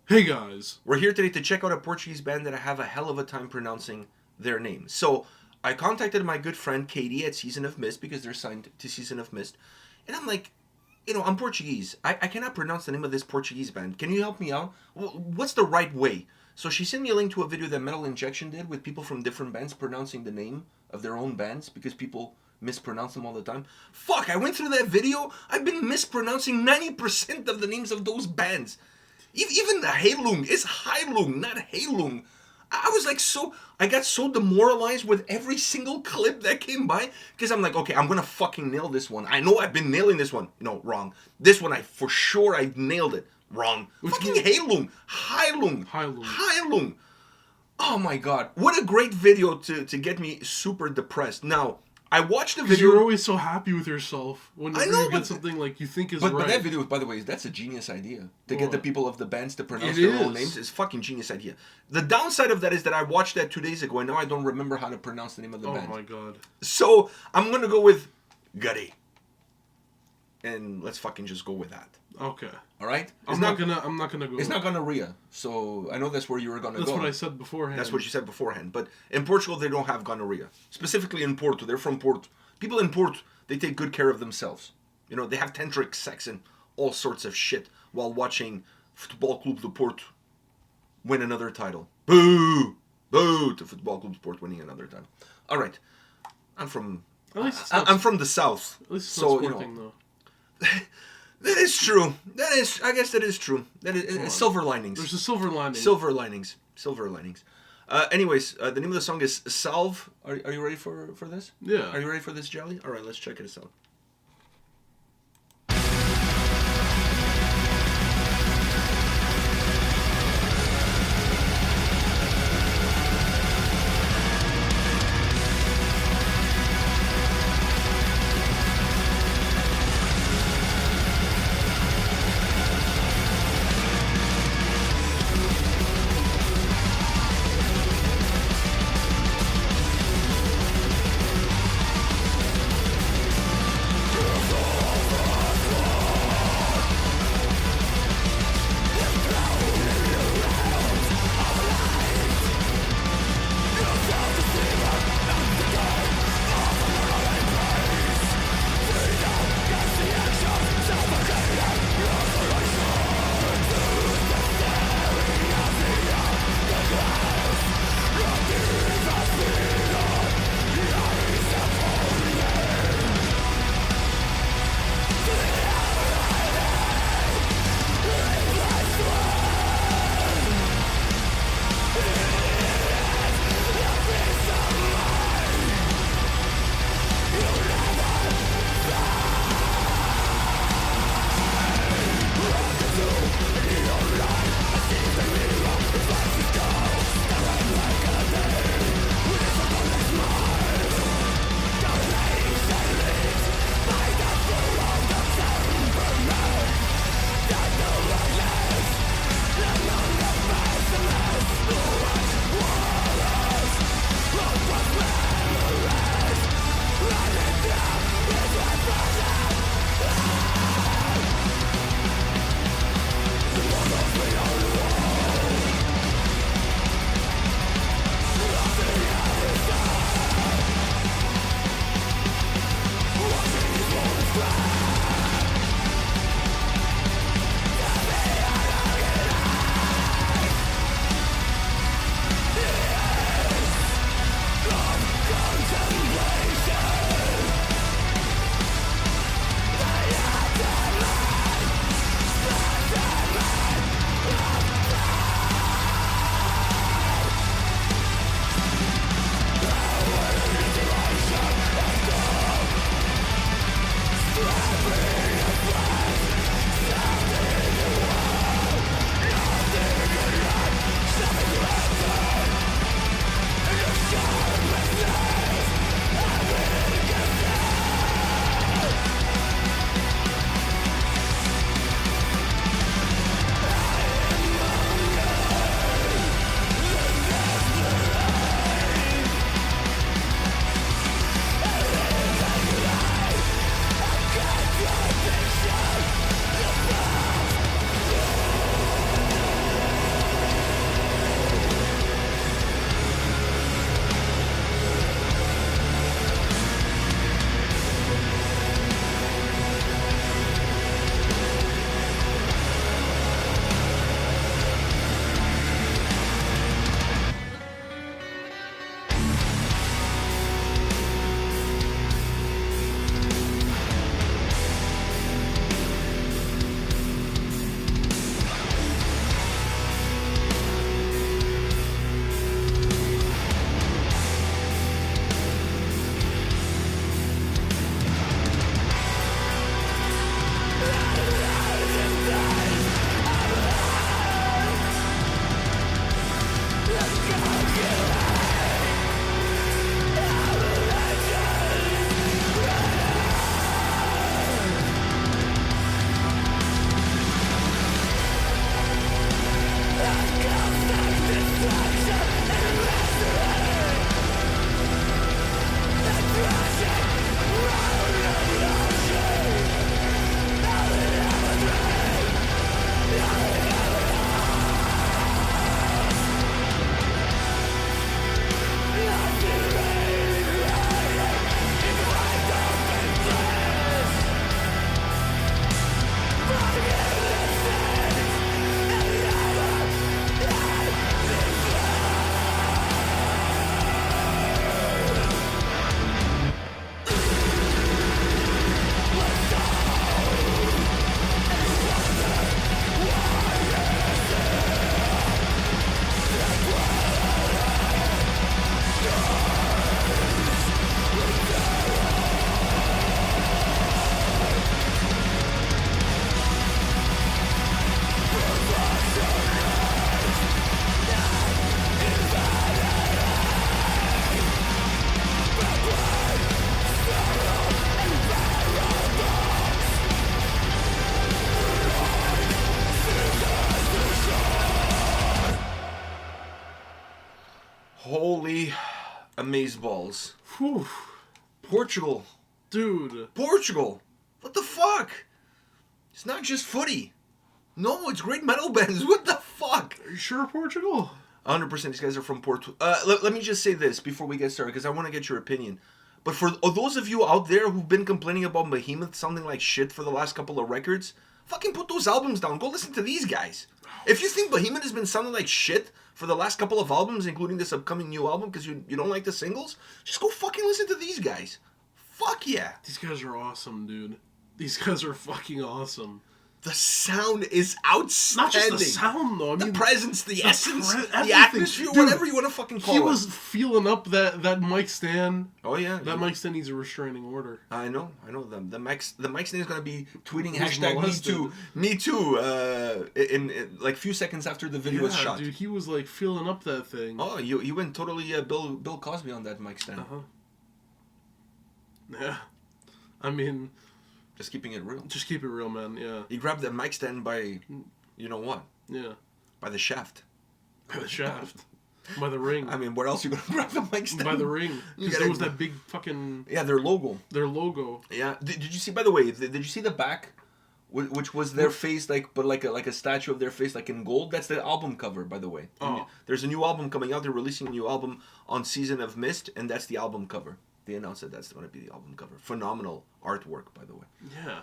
Hey guys! We're here today to check out a Portuguese band that I have a hell of a time pronouncing their name. So I contacted my good friend Katie at Season of Mist because they're signed to Season of Mist. And I'm like, I'm Portuguese. I cannot pronounce the name of this Portuguese band. Can you help me out? What's the right way? So she sent me a link to a video that Metal Injection did with people from different bands pronouncing the name of their own bands because people mispronounce them all the time. Fuck, I went through that video. I've been mispronouncing 90% of the names of those bands. Even the Heilung is Heilung, not Heilung. I got so demoralized with every single clip that came by because I'm like, okay, I'm gonna fucking nail this one. I know I've been nailing this one. No, wrong. This one, for sure I nailed it. Wrong. Fucking Heilung, Heilung. Oh my god, what a great video to get me super depressed. Now, I watched the video. You're always so happy with yourself whenever you get something like you think is right. But that video, by the way, that's a genius idea. To get the people of the bands to pronounce their own names is fucking genius idea. The downside of that is that I watched that 2 days ago and now I don't remember how to pronounce the name of the band. Oh my god. So I'm gonna go with Gaerea. And let's fucking just go with that. Okay. All right. I'm not gonna go. It's not gonorrhea. So I know that's where you were gonna go. That's what I said beforehand. That's what you said beforehand. But in Portugal, they don't have gonorrhea. Specifically in Porto, they're from Porto. People in Porto, they take good care of themselves. They have tantric sex and all sorts of shit while watching Futebol Clube do Porto win another title. Boo! Boo to Futebol Clube do Porto winning another title. All right. I'm from the south. At least it's not sporting, though. That is true. I guess that is true. That is silver linings. There's a silver lining. Silver linings. Anyways, the name of the song is Salve. Are you ready for this? Yeah. Are you ready for this, Jelly? All right, let's check it out. Amazeballs. Whew. Portugal. Dude. Portugal. What the fuck? It's not just footy. No, it's great metal bands. What the fuck? Are you sure Portugal? 100% these guys are from Portugal. Let me just say this before we get started, because I want to get your opinion. But for those of you out there who've been complaining about Behemoth sounding like shit for the last couple of records, fucking put those albums down. Go listen to these guys. If you think Behemoth has been sounding like shit for the last couple of albums, including this upcoming new album, because you don't like the singles, just go fucking listen to these guys. Fuck yeah. These guys are awesome, dude. These guys are fucking awesome. The sound is outstanding. Not just the sound, though. I mean, the presence, the essence, the everything. atmosphere, Dude, whatever you want to fucking call it. He was feeling up that mic stand. Oh, yeah. That mic stand needs a restraining order. I know. The mic stand is going to be tweeting He's molested. me too, in like a few seconds after the video was shot. Dude, he was like feeling up that thing. Oh, you went totally Bill Cosby on that mic stand. Uh-huh. Yeah. I mean... Just keeping it real. Just keep it real, man, yeah. He grabbed the mic stand by, you know what? Yeah. By the shaft. By the shaft. By the ring. I mean, where else are you going to grab the mic stand? By the ring. Because there was that big fucking... Yeah, their logo. Their logo. Yeah. Did you see, by the way, did you see the back? Which was their face, but like a statue of their face, like in gold? That's the album cover, by the way. Oh. There's a new album coming out. They're releasing a new album on Season of Mist, and that's the album cover. They announced that that's going to be the album cover. Phenomenal artwork, by the way. Yeah.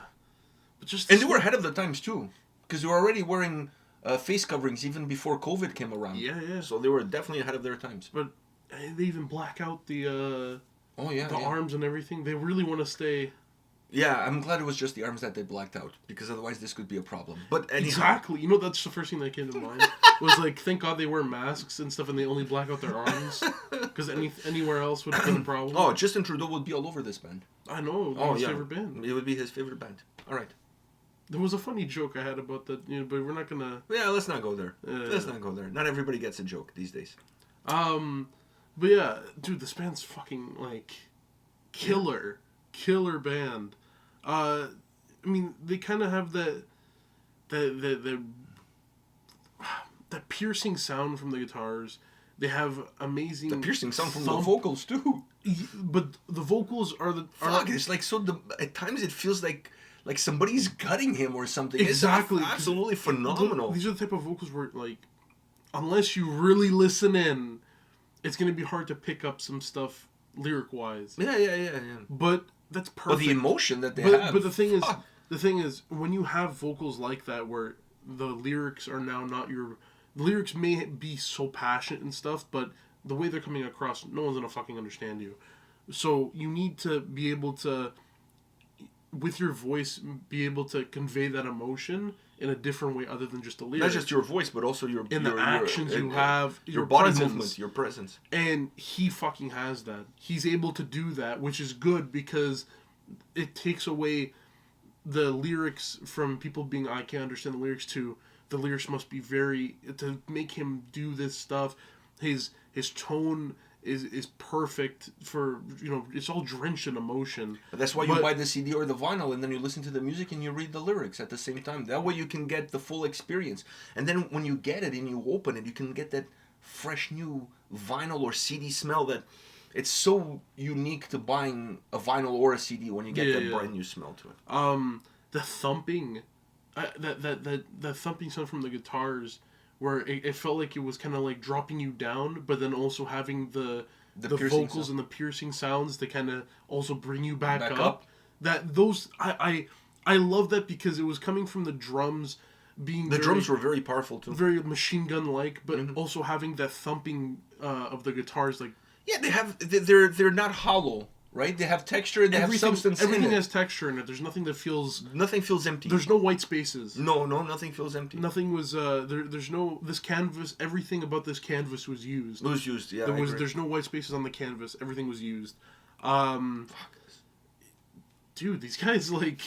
But and they were ahead of the times, too. Because they were already wearing face coverings even before COVID came around. Yeah, yeah. So they were definitely ahead of their times. But they even black out the arms and everything. They really want to stay... Yeah, I'm glad it was just the arms that they blacked out. Because otherwise this could be a problem. But anyhow. Exactly. You know, that's the first thing that came to mind. Was like, thank God they wear masks and stuff and they only black out their arms. Because anywhere else would have been a problem. Oh, Justin Trudeau would be all over this band. I know. His favorite band. It would be his favorite band. All right. There was a funny joke I had about that, but we're not gonna... Yeah, let's not go there. Let's not go there. Not everybody gets a joke these days. But yeah, dude, this band's fucking, like, killer. Killer band. I mean, they kind of have that piercing sound from the guitars. They have amazing... The piercing sound from the vocals, too. But the vocals are the... it's like so... At times it feels like somebody's gutting him or something. Exactly. It's absolutely phenomenal. These are the type of vocals where, like, unless you really listen in, it's going to be hard to pick up some stuff lyric-wise. Yeah. But that's perfect. But the emotion that they have. But the thing is, when you have vocals like that where the lyrics are now not your... The lyrics may be so passionate and stuff, but the way they're coming across, no one's going to fucking understand you. So you need to be able to, with your voice, be able to convey that emotion in a different way other than just the lyrics. Not just your voice, but also your actions you have, your body movement, your presence. And he fucking has that. He's able to do that, which is good because it takes away the lyrics from people being, I can't understand the lyrics, to the lyrics must be to make him do this stuff. His tone is perfect for, it's all drenched in emotion. But that's why you buy the CD or the vinyl, and then you listen to the music and you read the lyrics at the same time. That way you can get the full experience. And then when you get it and you open it, you can get that fresh new vinyl or CD smell that it's so unique to buying a vinyl or a CD when you get that brand new smell to it. The thumping, that thumping sound from the guitars, where it felt like it was kind of like dropping you down, but then also having the vocals sound and the piercing sounds to kind of also bring you back up. I love that because it was coming from the drums being drums were very powerful too, very machine gun like, but also having that thumping of the guitars like. Yeah, they're not hollow. Right? They have texture and they have substance. Everything has texture in it. There's nothing that feels... Nothing feels empty. There's no white spaces. No, nothing feels empty. Nothing was... There's no... This canvas... Everything about this canvas was used. It was used, yeah. There's no white spaces on the canvas. Everything was used. Dude, these guys, like...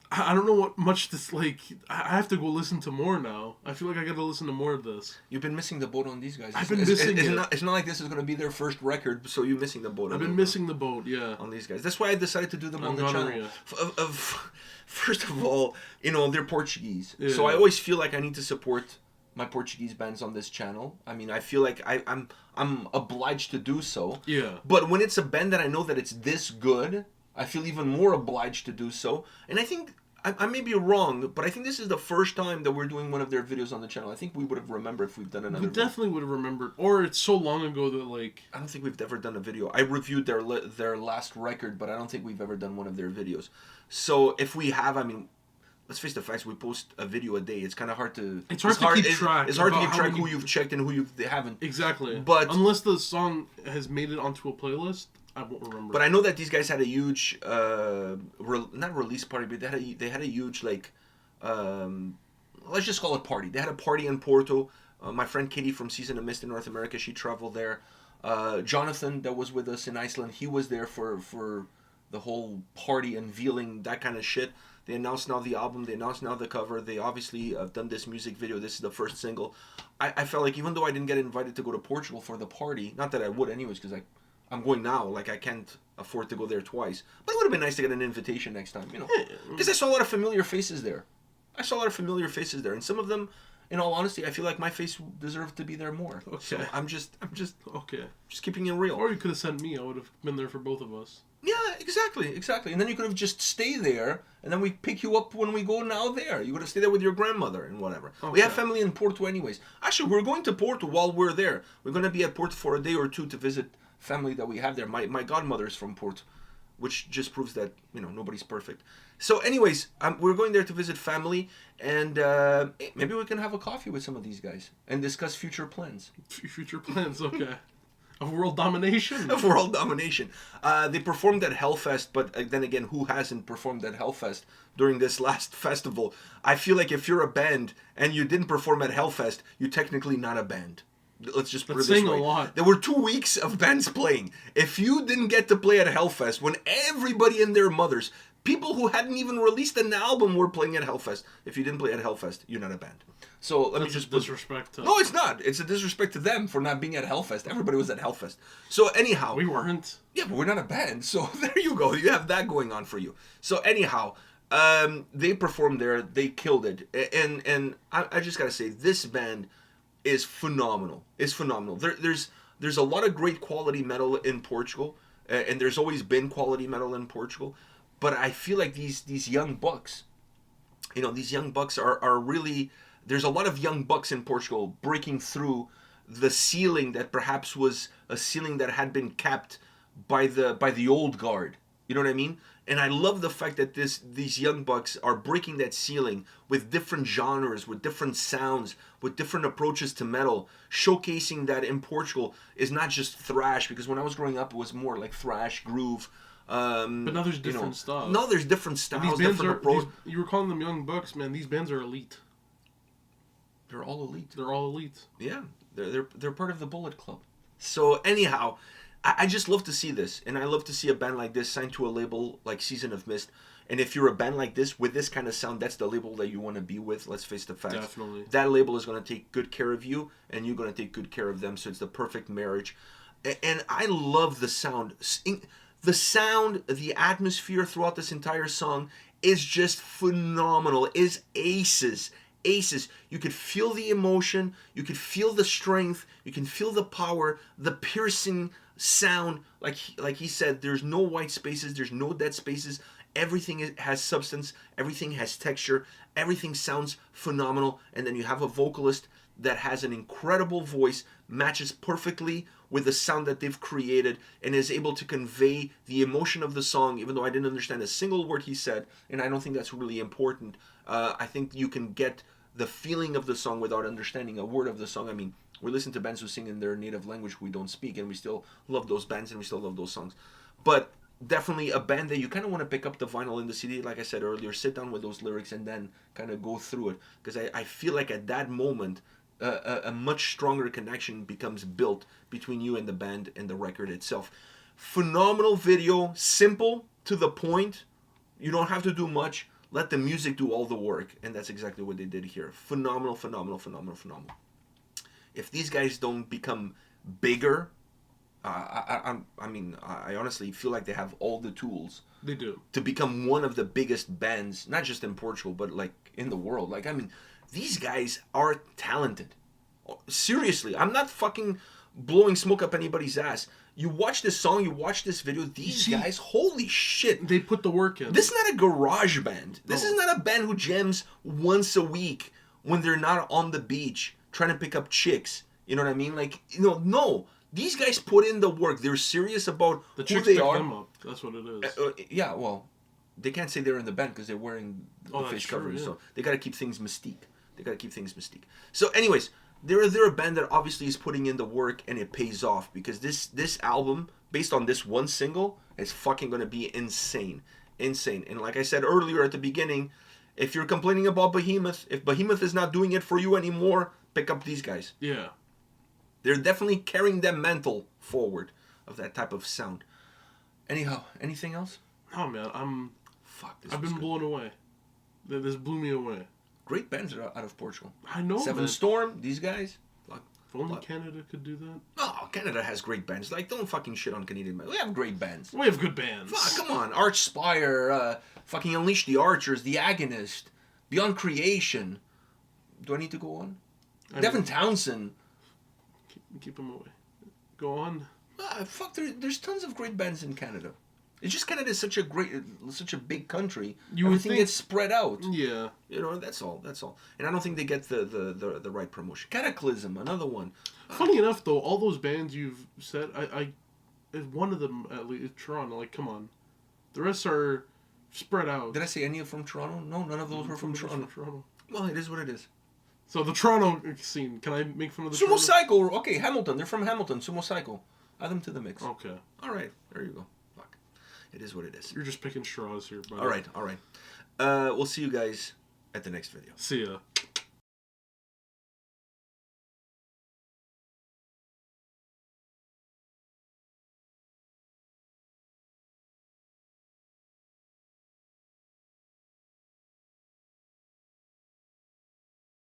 I don't know what much this, like... I have to go listen to more now. I feel like I gotta listen to more of this. You've been missing the boat on these guys. I've been missing it. It's not like this is going to be their first record, so you're missing the boat. I've been missing the boat, yeah. On these guys. That's why I decided to do them on the Gaerea. channel. First of all, they're Portuguese. Yeah. So I always feel like I need to support my Portuguese bands on this channel. I mean, I feel like I'm obliged to do so. Yeah. But when it's a band that I know that it's this good, I feel even more obliged to do so. And I think I may be wrong, but I think this is the first time that we're doing one of their videos on the channel. I think we would have remembered if we've done another. We definitely would have remembered, or it's so long ago that like. I don't think we've ever done a video. I reviewed their last record, but I don't think we've ever done one of their videos. So if we have, I mean, let's face the facts. We post a video a day. It's kind of hard to. It's hard to keep track. It's hard to keep track who you've checked and who you haven't. Exactly. But unless the song has made it onto a playlist, I won't remember. But I know that these guys had a huge, not release party, but they had a huge like, let's just call it party. They had a party in Porto. My friend Katie from Season of Mist in North America, she traveled there. Jonathan, that was with us in Iceland, he was there for the whole party, unveiling, that kind of shit. They announced now the album. They announced now the cover. They obviously have done this music video. This is the first single. I felt like even though I didn't get invited to go to Portugal for the party, not that I would anyways, because I'm going now. Like, I can't afford to go there twice. But it would have been nice to get an invitation next time, you know. Because I saw a lot of familiar faces there. And some of them, in all honesty, I feel like my face deserved to be there more. Okay. So I'm just okay. Just keeping it real. Or you could have sent me. I would have been there for both of us. Yeah, exactly. And then you could have just stayed there, and then we pick you up when we go now there. You would have stayed there with your grandmother and whatever. Okay. We have family in Porto anyways. Actually, we're going to Porto while we're there. We're going to be at Porto for a day or two to visit family that we have there. My godmother's from Porto, which just proves that, you know, nobody's perfect. So anyways, we're going there to visit family, and maybe we can have a coffee with some of these guys and discuss future plans. Future plans, okay. Of world domination. They performed at Hellfest, but then again, who hasn't performed at Hellfest during this last festival? I feel like if you're a band and you didn't perform at Hellfest, you're technically not a band. Let's just put it this way. A lot. There were 2 weeks of bands playing. If you didn't get to play at Hellfest, when everybody and their mothers, people who hadn't even released an album were playing at Hellfest, if you didn't play at Hellfest, you're not a band. So let me just disrespect to... No, it's not. It's a disrespect to them for not being at Hellfest. Everybody was at Hellfest. So anyhow, we weren't. Yeah, but we're not a band. So there you go. You have that going on for you. So anyhow, they performed there. They killed it. And I just gotta say, this band is phenomenal. It's phenomenal. There's a lot of great quality metal in Portugal, and there's always been quality metal in Portugal. But I feel like these young bucks, you know, these young bucks are really... There's a lot of young bucks in Portugal breaking through the ceiling that perhaps was a ceiling that had been capped by the old guard. You know what I mean? And I love the fact that these young bucks are breaking that ceiling with different genres, with different sounds, with different approaches to metal, showcasing that in Portugal is not just thrash, because when I was growing up it was more like thrash, groove. But now there's different stuff. No, there's different styles, different approaches. You were calling them young bucks, man. These bands are elite. They're all elite. They're all elite. Yeah, they're part of the Bullet Club. So anyhow, I just love to see this, and I love to see a band like this signed to a label like Season of Mist. And if you're a band like this with this kind of sound, that's the label that you want to be with. Let's face the facts. Definitely. That label is going to take good care of you, and you're going to take good care of them. So it's the perfect marriage. And I love the sound. The sound, the atmosphere throughout this entire song is just phenomenal. Is aces. You could feel the emotion, you could feel the strength, you can feel the power, the piercing sound. Like he said, there's no white spaces, there's no dead spaces. Everything has substance, everything has texture, everything sounds phenomenal. And then you have a vocalist that has an incredible voice, matches perfectly with the sound that they've created, and is able to convey the emotion of the song, even though I didn't understand a single word he said, and I don't think that's really important. I think you can get the feeling of the song without understanding a word of the song. I mean, we listen to bands who sing in their native language we don't speak, and we still love those bands and we still love those songs. But definitely a band that you kind of want to pick up the vinyl in the CD, like I said earlier, sit down with those lyrics and then kind of go through it. Because I feel like at that moment, a much stronger connection becomes built between you and the band and the record itself. Phenomenal video, simple, to the point. You don't have to do much. Let the music do all the work, and that's exactly what they did here. Phenomenal. If these guys don't become bigger, I honestly feel like they have all the tools. They do. To become one of the biggest bands, not just in Portugal, but like in the world. Like, I mean, These guys are talented. Seriously, I'm not fucking blowing smoke up anybody's ass. You watch this song, you watch this video, these guys, holy shit. They put the work in. This is not a garage band. This is not a band who jams once a week when they're not on the beach trying to pick up chicks. You know what I mean? Like, no. These guys put in the work. They're serious about the who chicks they pick are. them up. That's what it is. Yeah, well, they can't say they're in the band because they're wearing the face covering. So they got to keep things mystique. So anyways, they're a band that obviously is putting in the work, and it pays off because this album, based on this one single, is fucking going to be insane. And like I said earlier at the beginning, if you're complaining about Behemoth, if Behemoth is not doing it for you anymore, pick up these guys. Yeah. They're definitely carrying their mantle forward of that type of sound. Anyhow, anything else? Oh man, I've been blown away. This blew me away. Great bands are out of Portugal. I know, Seven Storm, these guys. If only Canada could do that. Oh, Canada has great bands. Like, don't fucking shit on Canadian bands. We have great bands. We have good bands. Fuck, come on. Archspire, fucking Unleash the Archers, The Agonist, Beyond Creation. Do I need to go on? Devin Townsend. Keep them away. Go on. Fuck, there's tons of great bands in Canada. It's just Canada is such a big country. Everything gets spread out. Yeah. That's all. And I don't think they get the right promotion. Cataclysm, another one. Funny enough, though, all those bands you've said, I one of them at least is Toronto. Like, come on. The rest are spread out. Did I say any from Toronto? No, none of those were from Toronto. Well, it is what it is. So the Toronto scene, can I make fun of the Sumo Cycle? Okay, Hamilton. They're from Hamilton. Sumo Cycle. Add them to the mix. Okay. All right. There you go. Fuck. It is what it is. You're just picking straws here, buddy. All right. We'll see you guys at the next video. See ya.